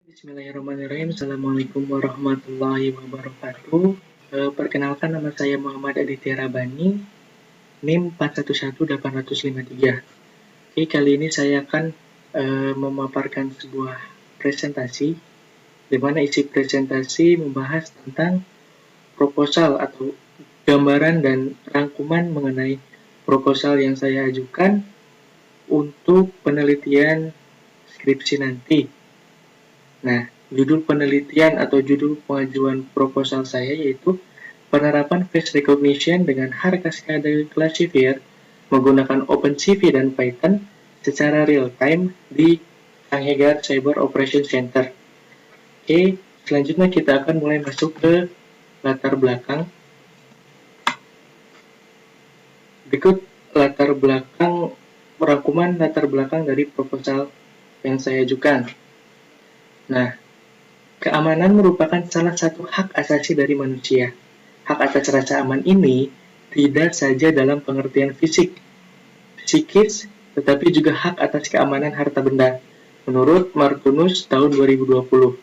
Bismillahirrahmanirrahim. Assalamualaikum warahmatullahi wabarakatuh. Perkenalkan, nama saya Muhammad Aditya Rabani, NIM 411853. Oke, kali ini saya akan memaparkan sebuah presentasi, di mana isi presentasi membahas tentang proposal atau gambaran dan rangkuman mengenai proposal yang saya ajukan untuk penelitian skripsi nanti. Nah, judul penelitian atau judul pengajuan proposal saya yaitu penerapan face recognition dengan Hard-Cascade Classifier menggunakan OpenCV dan Python secara real-time di Kanghegar Cyber Operation Center. Oke, selanjutnya kita akan mulai masuk ke latar belakang. Berikut rangkuman latar belakang dari proposal yang saya ajukan. Nah, keamanan merupakan salah satu hak asasi dari manusia. Hak atas rasa aman ini tidak saja dalam pengertian fisik, psikis, tetapi juga hak atas keamanan harta benda, menurut Martinus tahun 2020.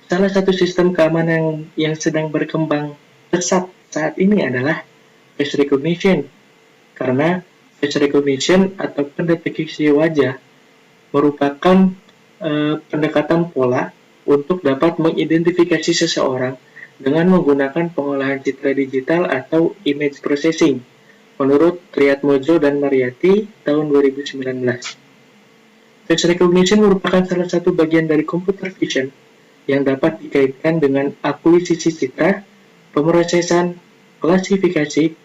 Salah satu sistem keamanan yang sedang berkembang pesat saat ini adalah face recognition, karena face recognition atau pendeteksi wajah merupakan pendekatan pola untuk dapat mengidentifikasi seseorang dengan menggunakan pengolahan citra digital atau image processing, menurut Triadmojo dan Mariyati tahun 2019. Face recognition merupakan salah satu bagian dari computer vision yang dapat dikaitkan dengan akuisisi citra, pemrosesan, klasifikasi,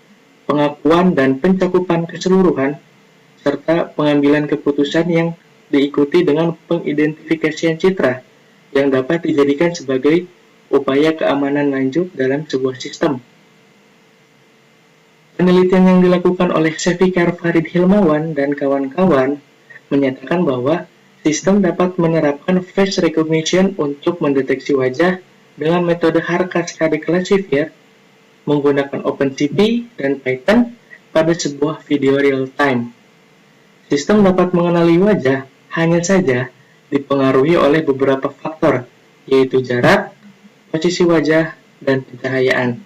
pengakuan dan pencakupan keseluruhan, serta pengambilan keputusan yang diikuti dengan pengidentifikasian citra yang dapat dijadikan sebagai upaya keamanan lanjut dalam sebuah sistem. Penelitian yang dilakukan oleh Sefikar Farid Hilmawan dan kawan-kawan menyatakan bahwa sistem dapat menerapkan face recognition untuk mendeteksi wajah dengan metode Hard-Cascade Classifier menggunakan OpenCV dan Python pada sebuah video real-time. Sistem dapat mengenali wajah hanya saja dipengaruhi oleh beberapa faktor, yaitu jarak, posisi wajah, dan pencahayaan.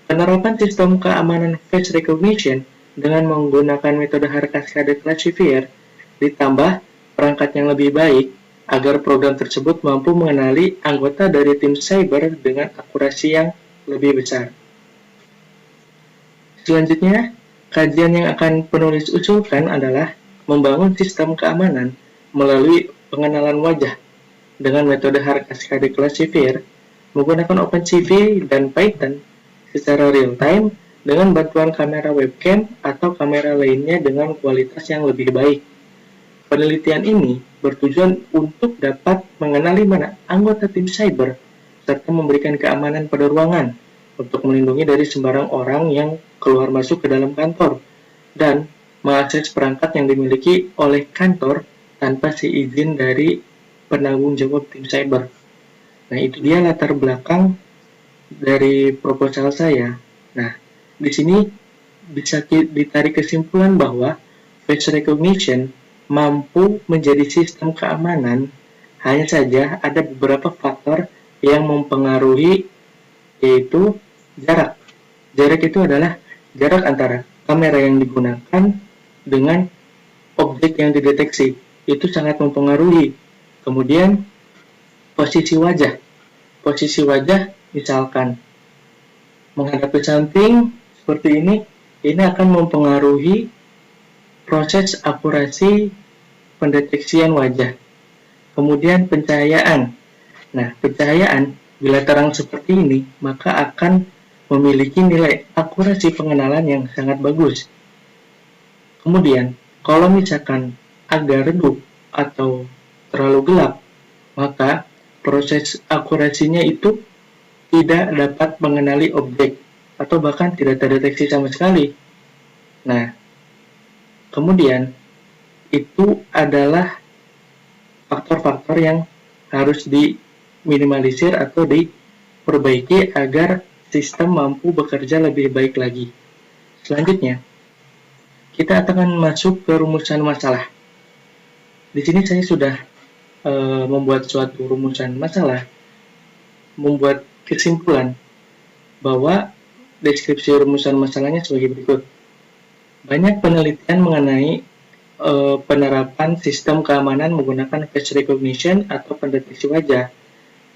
Penerapan sistem keamanan face recognition dengan menggunakan metode Hard-Cascade Classifier ditambah perangkat yang lebih baik agar program tersebut mampu mengenali anggota dari tim cyber dengan akurasi yang lebih besar. Selanjutnya, kajian yang akan penulis usulkan adalah membangun sistem keamanan melalui pengenalan wajah dengan metode Hard-Cascade Classifier menggunakan OpenCV dan Python secara real-time dengan bantuan kamera webcam atau kamera lainnya dengan kualitas yang lebih baik. Penelitian ini bertujuan untuk dapat mengenali mana anggota tim cyber serta memberikan keamanan pada ruangan untuk melindungi dari sembarang orang yang keluar masuk ke dalam kantor dan mengakses perangkat yang dimiliki oleh kantor tanpa seizin dari penanggung jawab tim cyber. Nah, itu dia latar belakang dari proposal saya. Nah, di sini bisa ditarik kesimpulan bahwa face recognition mampu menjadi sistem keamanan, hanya saja ada beberapa faktor yang mempengaruhi, yaitu jarak. Jarak itu adalah jarak antara kamera yang digunakan dengan objek yang dideteksi. Itu sangat mempengaruhi. Kemudian posisi wajah. Posisi wajah misalkan menghadap ke samping seperti ini akan mempengaruhi proses akurasi pendeteksian wajah. Kemudian pencahayaan. Nah, pencahayaan bila terang seperti ini, maka akan memiliki nilai akurasi pengenalan yang sangat bagus. Kemudian, kalau misalkan agak redup atau terlalu gelap, maka proses akurasinya itu tidak dapat mengenali objek atau bahkan tidak terdeteksi sama sekali. Nah, kemudian itu adalah faktor-faktor yang harus diminimalisir atau diperbaiki agar sistem mampu bekerja lebih baik lagi. Selanjutnya, kita akan masuk ke rumusan masalah. Di sini saya sudah membuat suatu rumusan masalah, membuat kesimpulan bahwa deskripsi rumusan masalahnya sebagai berikut. Banyak penelitian mengenai penerapan sistem keamanan menggunakan face recognition atau pendeteksi wajah.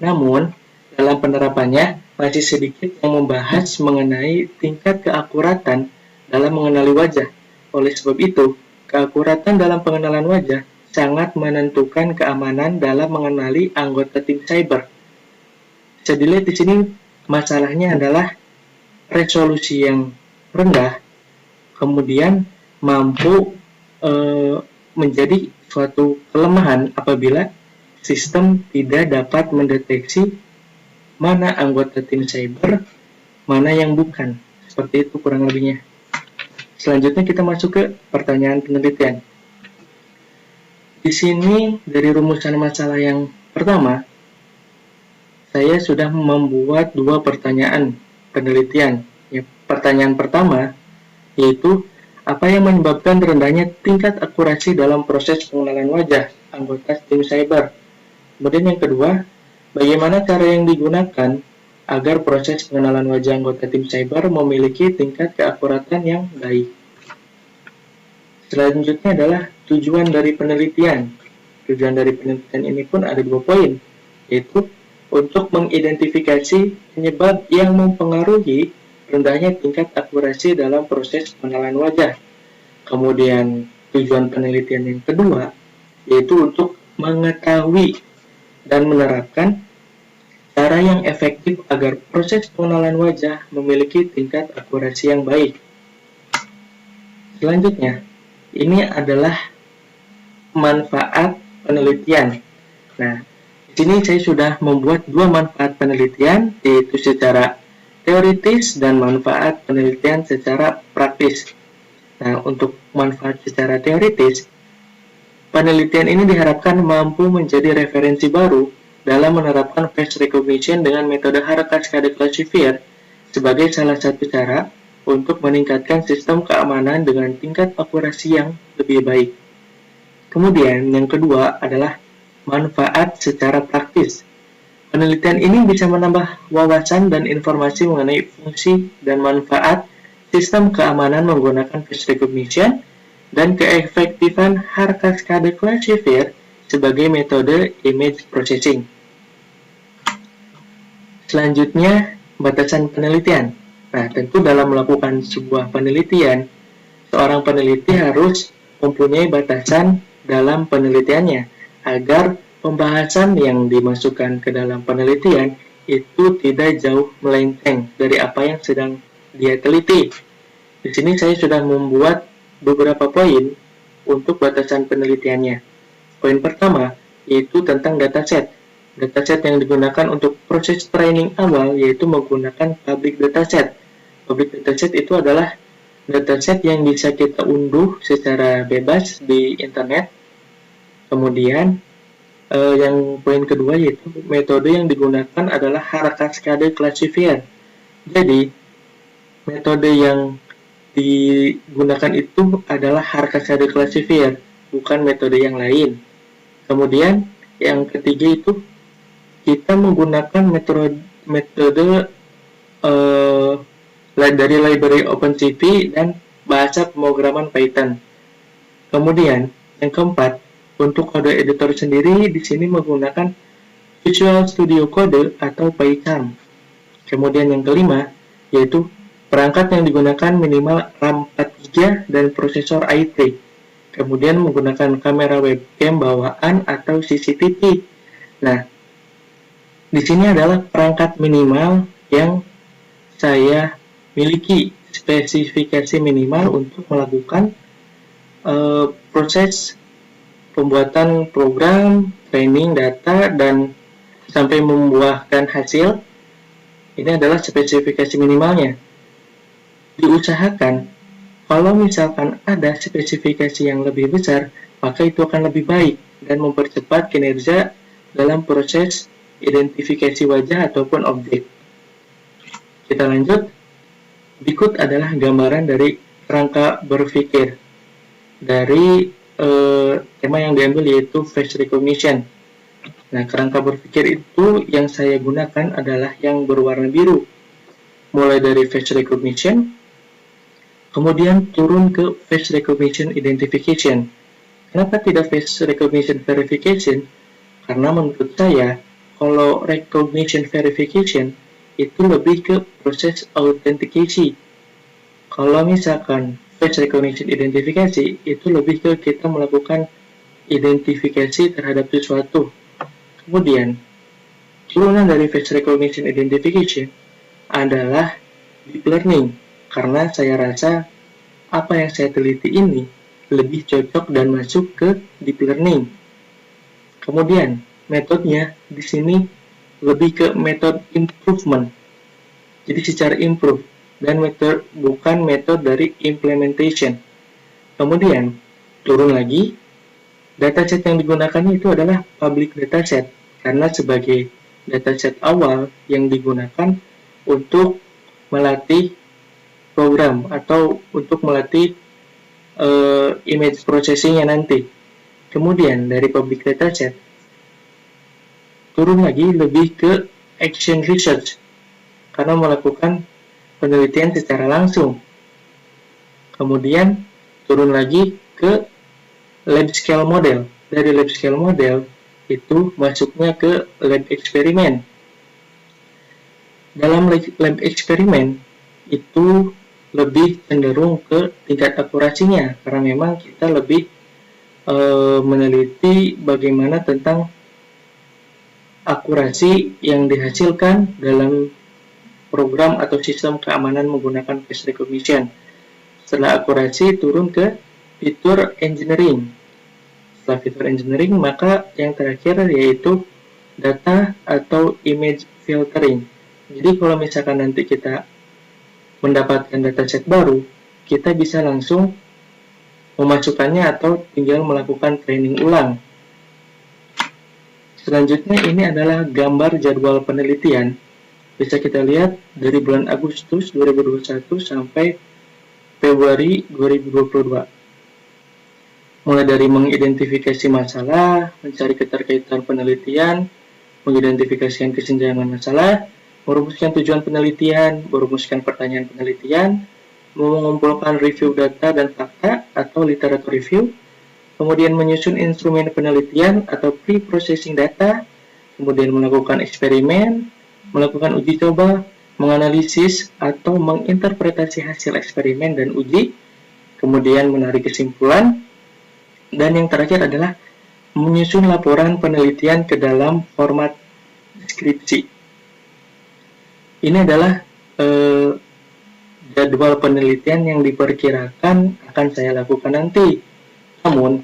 Namun, dalam penerapannya masih sedikit yang membahas mengenai tingkat keakuratan dalam mengenali wajah. Oleh sebab itu, keakuratan dalam pengenalan wajah sangat menentukan keamanan dalam mengenali anggota tim cyber. Bisa dilihat di sini masalahnya adalah resolusi yang rendah, kemudian mampu menjadi suatu kelemahan apabila sistem tidak dapat mendeteksi mana anggota tim cyber, mana yang bukan. Seperti itu kurang lebihnya. Selanjutnya kita masuk ke pertanyaan penelitian. Di sini dari rumusan masalah yang pertama, saya sudah membuat dua pertanyaan penelitian. Ya, pertanyaan pertama yaitu apa yang menyebabkan rendahnya tingkat akurasi dalam proses pengenalan wajah anggota tim cyber. Kemudian yang kedua, bagaimana cara yang digunakan agar proses pengenalan wajah anggota tim cyber memiliki tingkat keakuratan yang baik. Selanjutnya adalah tujuan dari penelitian. Tujuan dari penelitian ini pun ada 2 poin, yaitu untuk mengidentifikasi penyebab yang mempengaruhi rendahnya tingkat akurasi dalam proses pengenalan wajah. Kemudian tujuan penelitian yang kedua, yaitu untuk mengetahui dan menerapkan cara yang efektif agar proses pengenalan wajah memiliki tingkat akurasi yang baik. Selanjutnya, ini adalah manfaat penelitian. Nah, di sini saya sudah membuat 2 manfaat penelitian, yaitu secara teoritis dan manfaat penelitian secara praktis. Nah, untuk manfaat secara teoritis, penelitian ini diharapkan mampu menjadi referensi baru dalam menerapkan face recognition dengan metode Hard Cascade Classifier sebagai salah satu cara untuk meningkatkan sistem keamanan dengan tingkat akurasi yang lebih baik. Kemudian yang kedua adalah manfaat secara praktis. Penelitian ini bisa menambah wawasan dan informasi mengenai fungsi dan manfaat sistem keamanan menggunakan face recognition dan keefektifan Hard Cascade Classifier sebagai metode image processing. Selanjutnya, batasan penelitian. Nah, tentu dalam melakukan sebuah penelitian, seorang peneliti harus mempunyai batasan dalam penelitiannya agar pembahasan yang dimasukkan ke dalam penelitian itu tidak jauh melenceng dari apa yang sedang dia teliti. Di sini saya sudah membuat beberapa poin untuk batasan penelitiannya. Poin pertama yaitu tentang dataset. Dataset yang digunakan untuk proses training awal yaitu menggunakan public dataset. Public dataset itu adalah dataset yang bisa kita unduh secara bebas di internet. Kemudian yang poin kedua yaitu metode yang digunakan adalah Hard Cascade Classifier. Jadi metode yang digunakan itu adalah Hard Cascade Classifier, bukan metode yang lain. Kemudian yang ketiga itu kita menggunakan metode dari library OpenCV dan bahasa pemrograman Python. Kemudian yang keempat, untuk kode editor sendiri di sini menggunakan Visual Studio Code atau PyCharm. Kemudian yang kelima yaitu perangkat yang digunakan minimal RAM 4 GB dan prosesor i3. Kemudian menggunakan kamera webcam bawaan atau CCTV. Nah, di sini adalah perangkat minimal yang saya miliki, spesifikasi minimal untuk melakukan proses pembuatan program, training data, dan sampai membuahkan hasil. Ini adalah spesifikasi minimalnya. Diusahakan, kalau misalkan ada spesifikasi yang lebih besar, maka itu akan lebih baik dan mempercepat kinerja dalam proses identifikasi wajah ataupun objek. Kita lanjut. Berikut adalah gambaran dari kerangka berpikir dari tema yang diambil yaitu face recognition. Nah, kerangka berpikir itu yang saya gunakan adalah yang berwarna biru. Mulai dari face recognition, kemudian turun ke face recognition identification. Kenapa tidak face recognition verification? Karena menurut saya, kalau recognition verification itu lebih ke proses authentication. Kalau misalkan face recognition identifikasi, itu lebih ke kita melakukan identifikasi terhadap sesuatu. Kemudian, turunan dari face recognition identification adalah deep learning, karena saya rasa apa yang saya teliti ini lebih cocok dan masuk ke deep learning. Kemudian, metodenya di sini lebih ke metode improvement. Jadi secara improve dan metode bukan metode dari implementation. Kemudian, turun lagi, dataset yang digunakan itu adalah public dataset karena sebagai dataset awal yang digunakan untuk melatih program atau untuk melatih image processing-nya nanti. Kemudian dari public dataset turun lagi lebih ke action research karena melakukan penelitian secara langsung. Kemudian turun lagi ke lab scale model. Dari lab scale model itu masuknya ke lab eksperimen. Dalam lab eksperimen itu lebih cenderung ke tingkat akurasinya karena memang kita lebih meneliti bagaimana tentang akurasi yang dihasilkan dalam program atau sistem keamanan menggunakan face recognition. Setelah akurasi turun ke fitur engineering. Setelah fitur engineering, maka yang terakhir yaitu data atau image filtering. Jadi kalau misalkan nanti kita mendapatkan dataset baru, kita bisa langsung memasukkannya atau tinggal melakukan training ulang. Selanjutnya ini adalah gambar jadwal penelitian. Bisa kita lihat dari bulan Agustus 2021 sampai Februari 2022. Mulai dari mengidentifikasi masalah, mencari keterkaitan penelitian, mengidentifikasikan kesenjangan masalah, merumuskan tujuan penelitian, merumuskan pertanyaan penelitian, mengumpulkan review data dan fakta atau literatur review, kemudian menyusun instrumen penelitian atau pre-processing data, kemudian melakukan eksperimen, melakukan uji coba, menganalisis atau menginterpretasi hasil eksperimen dan uji, kemudian menarik kesimpulan, dan yang terakhir adalah menyusun laporan penelitian ke dalam format deskripsi. Ini adalah jadwal penelitian yang diperkirakan akan saya lakukan nanti. Namun,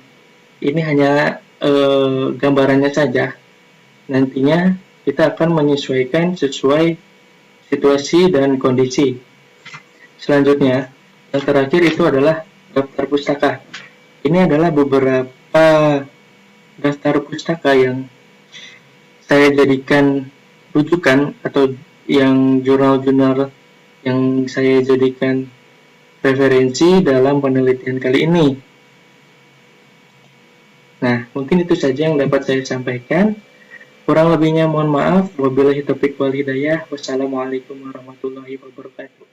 ini hanya gambarannya saja. Nantinya kita akan menyesuaikan sesuai situasi dan kondisi. Selanjutnya, yang terakhir itu adalah daftar pustaka. Ini adalah beberapa daftar pustaka yang saya jadikan rujukan atau yang jurnal-jurnal yang saya jadikan referensi dalam penelitian kali ini. Nah, mungkin itu saja yang dapat saya sampaikan. Kurang lebihnya mohon maaf. Wabillahi taufiq wal hidayah. Wassalamualaikum warahmatullahi wabarakatuh.